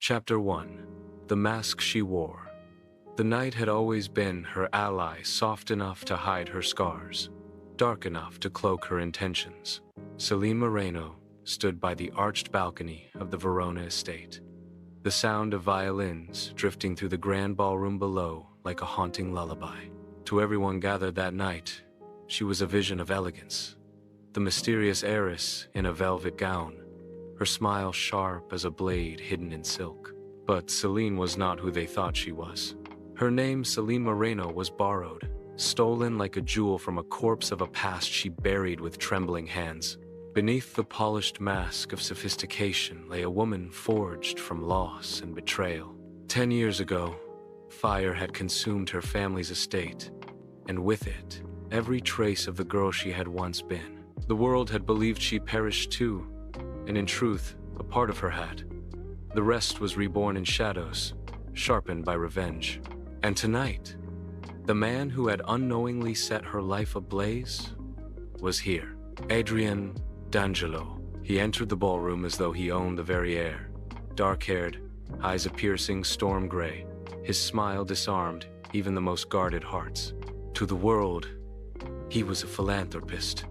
Chapter 1. The Mask She Wore. The night had always been her ally, soft enough to hide her scars, dark enough to cloak her intentions. Celine Moreno stood by the arched balcony of the Verona estate, the sound of violins drifting through the grand ballroom below like a haunting lullaby. To everyone gathered that night, she was a vision of elegance, the mysterious heiress in a velvet gown, her smile sharp as a blade hidden in silk. But Celine was not who they thought she was. Her name, Celine Moreno, was borrowed, stolen like a jewel from a corpse of a past she buried with trembling hands. Beneath the polished mask of sophistication lay a woman forged from loss and betrayal. 10 years ago, fire had consumed her family's estate, and with it, every trace of the girl she had once been. The world had believed she perished too, and in truth, a part of her had. The rest was reborn in shadows, sharpened by revenge. And tonight, the man who had unknowingly set her life ablaze was here. Adrien D'Angelo. He entered the ballroom as though he owned the very air. Dark-haired, eyes a piercing storm gray, his smile disarmed even the most guarded hearts. To the world, he was a philanthropist,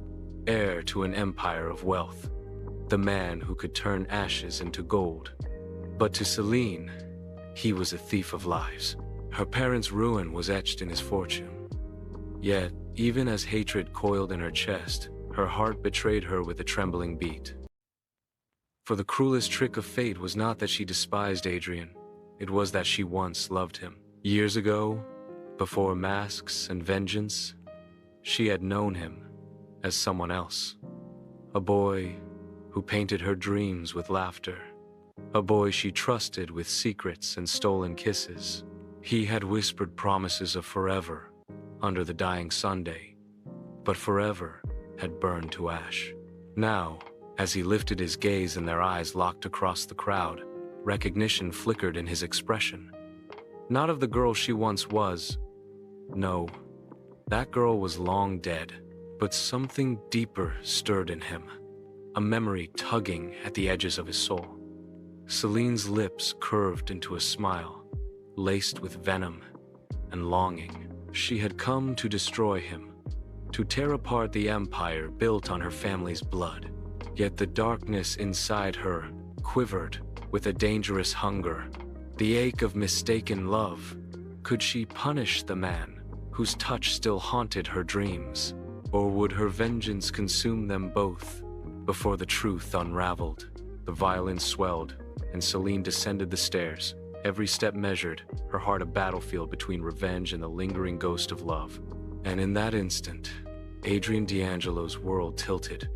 heir to an empire of wealth, the man who could turn ashes into gold. But to Celine, he was a thief of lives. Her parents' ruin was etched in his fortune. Yet, even as hatred coiled in her chest, her heart betrayed her with a trembling beat. For the cruelest trick of fate was not that she despised Adrien, it was that she once loved him. Years ago, before masks and vengeance, she had known him as someone else. A boy who painted her dreams with laughter. A boy she trusted with secrets and stolen kisses. He had whispered promises of forever under the dying Sunday, but forever had burned to ash. Now, as he lifted his gaze and their eyes locked across the crowd, recognition flickered in his expression. Not of the girl she once was. No, that girl was long dead, but something deeper stirred in him, a memory tugging at the edges of his soul. Celine's lips curved into a smile, laced with venom and longing. She had come to destroy him, to tear apart the empire built on her family's blood. Yet the darkness inside her quivered with a dangerous hunger, the ache of mistaken love. Could she punish the man whose touch still haunted her dreams, or would her vengeance consume them both before the truth unraveled? The violence swelled, and Celine descended the stairs, every step measured, her heart a battlefield between revenge and the lingering ghost of love. And in that instant, Adrien D'Angelo's world tilted,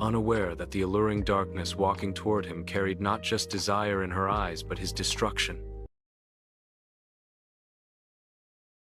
unaware that the alluring darkness walking toward him carried not just desire in her eyes but his destruction.